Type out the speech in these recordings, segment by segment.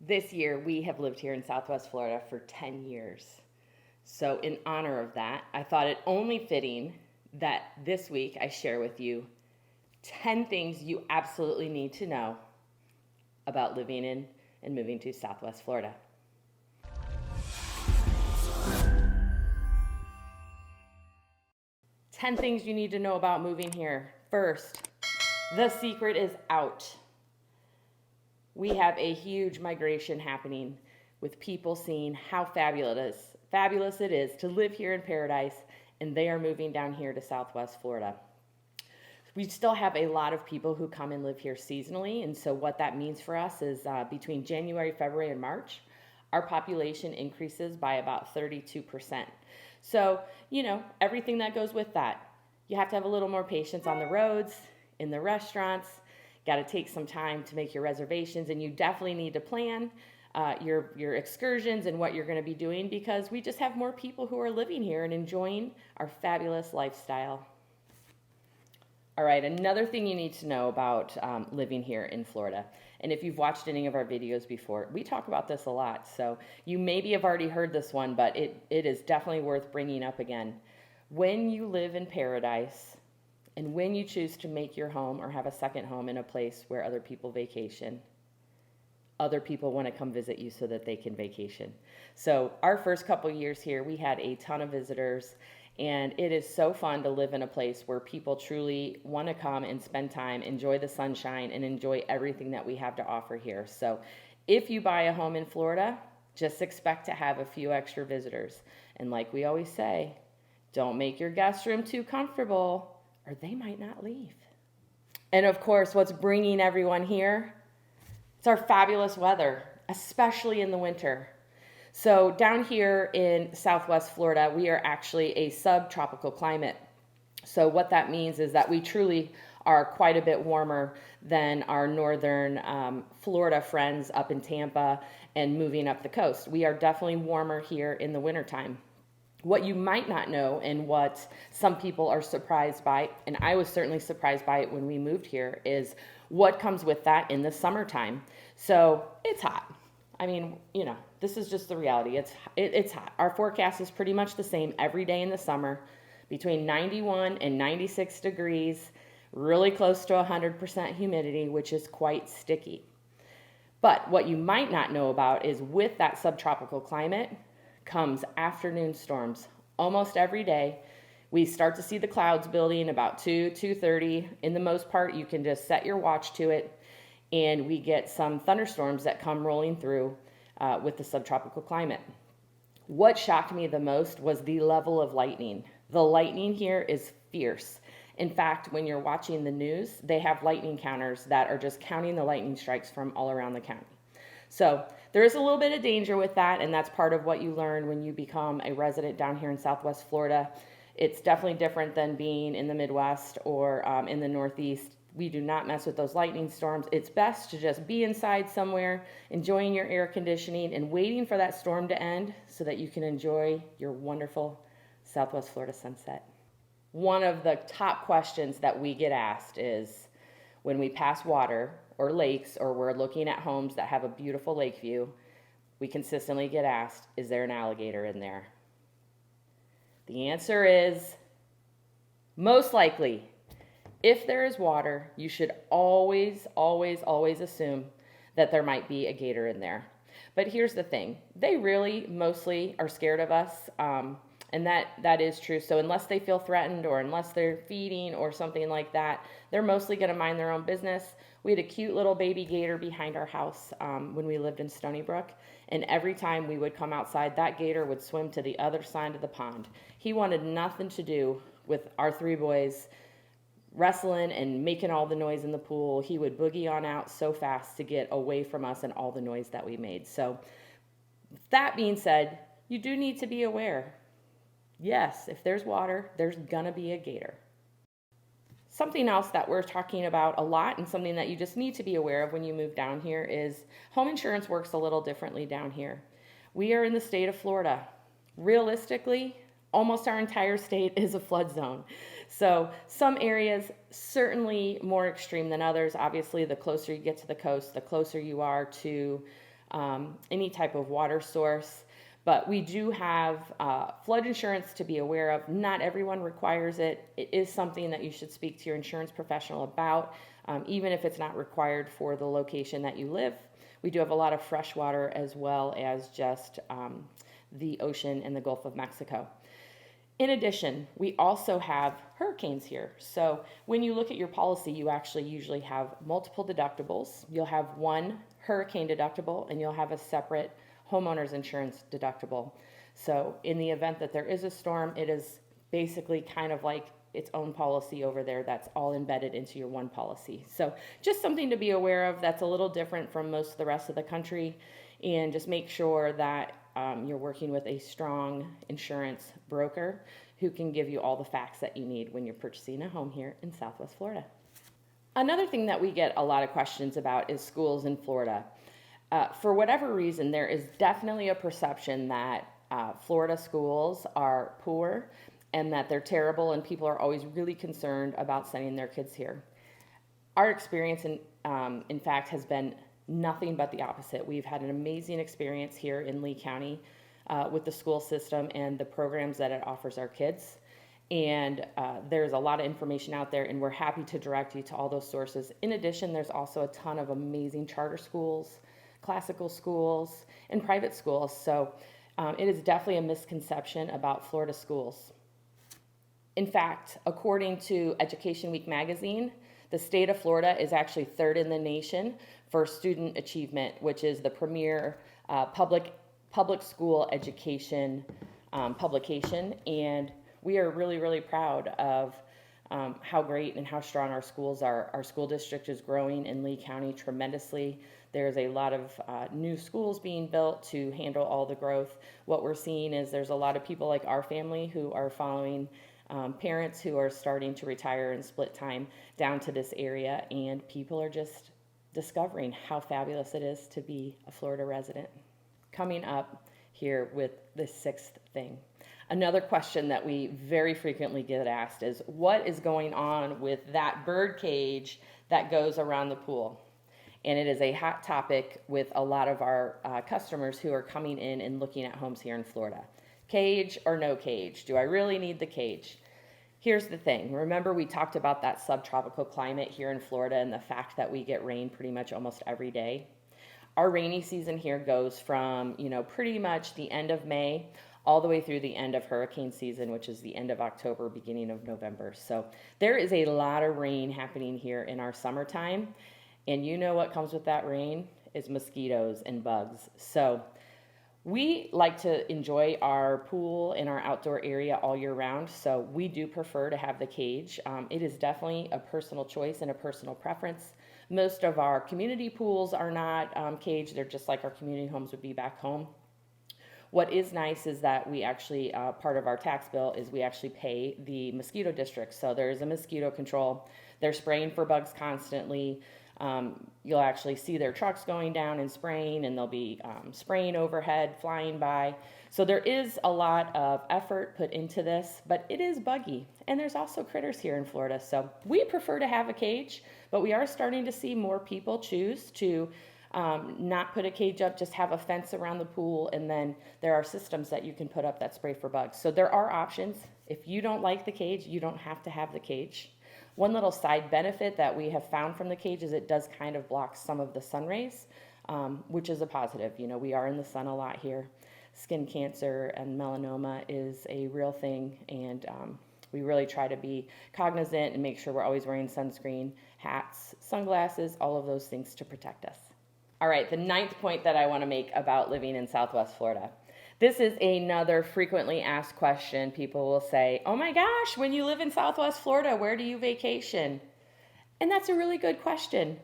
This year, we have lived here in Southwest Florida for 10 years. So, in honor of that, I thought it only fitting that this week I share with you 10 things you absolutely need to know about living in and moving to Southwest Florida. Ten things you need to know about moving here. First, the secret is out. We have a huge migration happening with people seeing how fabulous it is to live here in paradise, and they are moving down here to Southwest Florida. We still have a lot of people who come and live here seasonally, and so what that means for us is between January, February, and March, our population increases by about 32%. So, everything that goes with that. You have to have a little more patience on the roads, in the restaurants, got to take some time to make your reservations, and you definitely need to plan your excursions and what you're going to be doing, because we just have more people who are living here and enjoying our fabulous lifestyle. All right, another thing you need to know about living here in Florida, and if you've watched any of our videos before, we talk about this a lot, so you maybe have already heard this one, but it is definitely worth bringing up again. When you live in paradise, and when you choose to make your home or have a second home in a place where other people vacation, other people want to come visit you so that they can vacation. So our first couple years here, we had a ton of visitors, and it is so fun to live in a place where people truly want to come and spend time, enjoy the sunshine, and enjoy everything that we have to offer here. So if you buy a home in Florida, just expect to have a few extra visitors. And like we always say, don't make your guest room too comfortable, or they might not leave. And of course, what's bringing everyone here? It's our fabulous weather, especially in the winter. So down here in Southwest Florida, we are actually a subtropical climate. So what that means is that we truly are quite a bit warmer than our northern Florida friends up in Tampa and moving up the coast. We are definitely warmer here in the wintertime. What you might not know, and what some people are surprised by, and I was certainly surprised by it when we moved here, is what comes with that in the summertime. So it's hot. I mean, this is just the reality. It's hot. Our forecast is pretty much the same every day in the summer, between 91 and 96 degrees, really close to 100% humidity, which is quite sticky. But what you might not know about is with that subtropical climate comes afternoon storms. Almost every day, we start to see the clouds building about 2:30. In the most part, you can just set your watch to it, and we get some thunderstorms that come rolling through with the subtropical climate. What shocked me the most was the level of lightning. The lightning here is fierce. In fact, when you're watching the news, they have lightning counters that are just counting the lightning strikes from all around the county. So there is a little bit of danger with that, and that's part of what you learn when you become a resident down here in Southwest Florida. It's definitely different than being in the Midwest or in the Northeast. We do not mess with those lightning storms. It's best to just be inside somewhere, enjoying your air conditioning and waiting for that storm to end so that you can enjoy your wonderful Southwest Florida sunset. One of the top questions that we get asked is when we pass water or lakes, or we're looking at homes that have a beautiful lake view, we consistently get asked, is there an alligator in there? The answer is most likely. If there is water, you should always assume that there might be a gator in there. But here's the thing. They really mostly are scared of us, and that is true. So unless they feel threatened or unless they're feeding or something like that, they're mostly going to mind their own business. We had a cute little baby gator behind our house when we lived in Stony Brook, and every time we would come outside, that gator would swim to the other side of the pond. He wanted nothing to do with our three boys wrestling and making all the noise in the pool. He would boogie on out so fast to get away from us and all the noise that we made. So that being said, you do need to be aware. Yes, if there's water, there's gonna be a gator. Something else that we're talking about a lot, and something that you just need to be aware of when you move down here, is home insurance works a little differently down here. We are in the state of Florida. Realistically, almost our entire state is a flood zone. So some areas certainly more extreme than others. Obviously, the closer you get to the coast, the closer you are to any type of water source. But we do have flood insurance to be aware of. Not everyone requires it. It is something that you should speak to your insurance professional about, even if it's not required for the location that you live. We do have a lot of fresh water as well as just the ocean and the Gulf of Mexico. In addition, we also have hurricanes here. So when you look at your policy, you actually usually have multiple deductibles. You'll have one hurricane deductible and you'll have a separate homeowner's insurance deductible. So in the event that there is a storm, it is basically kind of like its own policy over there that's all embedded into your one policy. So just something to be aware of that's a little different from most of the rest of the country, and just make sure that you're working with a strong insurance broker who can give you all the facts that you need when you're purchasing a home here in Southwest Florida. Another thing that we get a lot of questions about is schools in Florida. For whatever reason, there is definitely a perception that Florida schools are poor and that they're terrible, and people are always really concerned about sending their kids here. Our experience, in fact, has been nothing but the opposite. We've had an amazing experience here in Lee County with the school system and the programs that it offers our kids. And there's a lot of information out there, and we're happy to direct you to all those sources. In addition, there's also a ton of amazing charter schools, classical schools, and private schools. So it is definitely a misconception about Florida schools. In fact, according to Education Week magazine, the state of Florida is actually third in the nation for student achievement, which is the premier public school education publication. And we are really, really proud of how great and how strong our schools are. Our school district is growing in Lee County tremendously. There's a lot of new schools being built to handle all the growth. What we're seeing is there's a lot of people like our family who are following parents who are starting to retire and split time down to this area, and people are just discovering how fabulous it is to be a Florida resident. Coming up here with the sixth thing. Another question that we very frequently get asked is, what is going on with that bird cage that goes around the pool? And it is a hot topic with a lot of our customers who are coming in and looking at homes here in Florida. Cage or no cage? Do I really need the cage? Here's the thing. Remember, we talked about that subtropical climate here in Florida and the fact that we get rain pretty much almost every day. Our rainy season here goes from, pretty much the end of May all the way through the end of hurricane season, which is the end of October, beginning of November. So there is a lot of rain happening here in our summertime. And you know what comes with that rain is mosquitoes and bugs. So we like to enjoy our pool and our outdoor area all year round, so we do prefer to have the cage. It is definitely a personal choice and a personal preference. Most of our community pools are not caged. They're just like our community homes would be back home. What is nice is that we actually, part of our tax bill is we actually pay the mosquito district. So there is a mosquito control. They're spraying for bugs constantly. You'll actually see their trucks going down and spraying, and they'll be spraying overhead, flying by. So there is a lot of effort put into this, but it is buggy. And there's also critters here in Florida. So we prefer to have a cage, but we are starting to see more people choose to not put a cage up, just have a fence around the pool, and then there are systems that you can put up that spray for bugs. So there are options. If you don't like the cage, you don't have to have the cage. One little side benefit that we have found from the cage is it does kind of block some of the sun rays, which is a positive. We are in the sun a lot here. Skin cancer and melanoma is a real thing, and we really try to be cognizant and make sure we're always wearing sunscreen, hats, sunglasses, all of those things to protect us. All right, the ninth point that I want to make about living in Southwest Florida. This is another frequently asked question. People will say, oh my gosh, when you live in Southwest Florida, where do you vacation? And that's a really good question.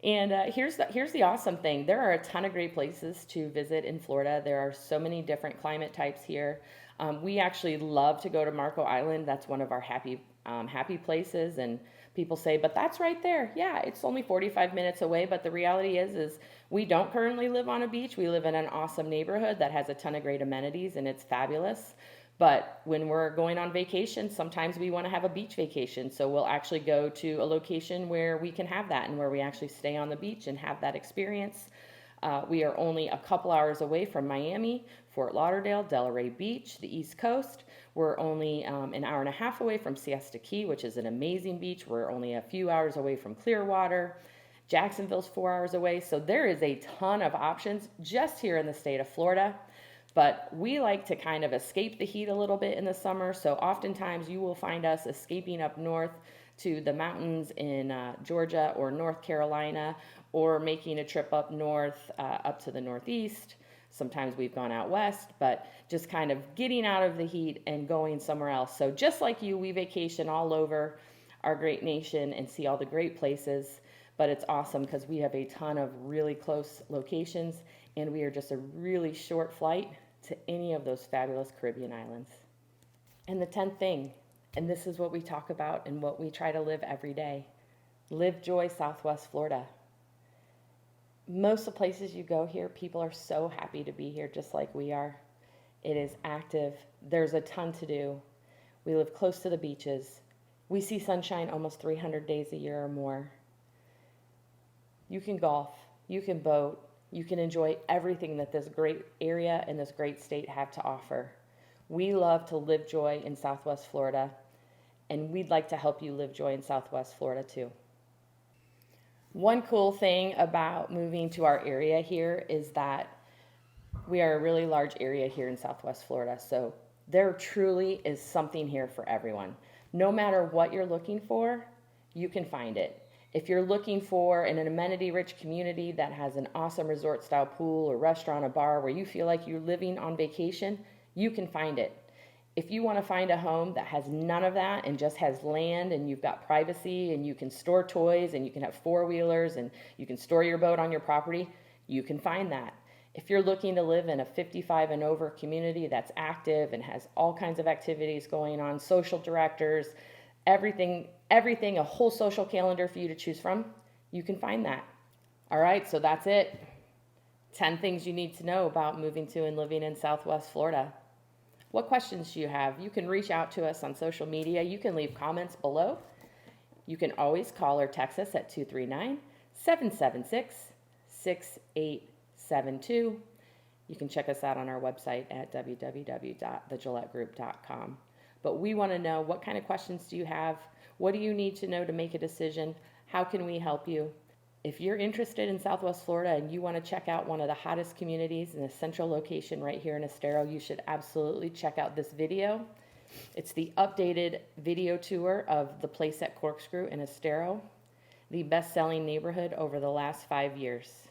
And here's the awesome thing. There are a ton of great places to visit in Florida. There are so many different climate types here. We actually love to go to Marco Island. That's one of our happy places. And people say, but that's right there. Yeah, it's only 45 minutes away. But the reality is we don't currently live on a beach. We live in an awesome neighborhood that has a ton of great amenities, and it's fabulous. But when we're going on vacation, sometimes we want to have a beach vacation. So we'll actually go to a location where we can have that and where we actually stay on the beach and have that experience. We are only a couple hours away from Miami, Fort Lauderdale, Delray Beach, the East Coast. We're only an hour and a half away from Siesta Key, which is an amazing beach. We're only a few hours away from Clearwater. Jacksonville's 4 hours away. So there is a ton of options just here in the state of Florida. But we like to kind of escape the heat a little bit in the summer. So oftentimes you will find us escaping up north to the mountains in Georgia or North Carolina, or making a trip up north, up to the Northeast. Sometimes we've gone out west, but just kind of getting out of the heat and going somewhere else. So just like you, we vacation all over our great nation and see all the great places. But it's awesome because we have a ton of really close locations, and we are just a really short flight to any of those fabulous Caribbean islands. And the 10th thing, and this is what we talk about and what we try to live every day: live joy, Southwest Florida. Most of the places you go here, people are so happy to be here just like we are. It is active. There's a ton to do. We live close to the beaches. We see sunshine almost 300 days a year or more. You can golf, you can boat, you can enjoy everything that this great area and this great state have to offer. We love to live joy in Southwest Florida, and we'd like to help you live joy in Southwest Florida too. One cool thing about moving to our area here is that we are a really large area here in Southwest Florida, so there truly is something here for everyone. No matter what you're looking for, you can find it. If you're looking for an amenity-rich community that has an awesome resort-style pool or restaurant or bar where you feel like you're living on vacation, you can find it. If you want to find a home that has none of that and just has land and you've got privacy and you can store toys and you can have four-wheelers and you can store your boat on your property, you can find that. If you're looking to live in a 55 and over community that's active and has all kinds of activities going on, social directors, everything, a whole social calendar for you to choose from, you can find that. All right, so that's it. 10 things you need to know about moving to and living in Southwest Florida. What questions do you have? You can reach out to us on social media. You can leave comments below. You can always call or text us at 239-776-6872. You can check us out on our website at www.thegillettegroup.com. But we want to know, what kind of questions do you have? What do you need to know to make a decision? How can we help you? If you're interested in Southwest Florida and you want to check out one of the hottest communities in a central location right here in Estero, you should absolutely check out this video. It's the updated video tour of the place at Corkscrew in Estero, the best-selling neighborhood over the last 5 years.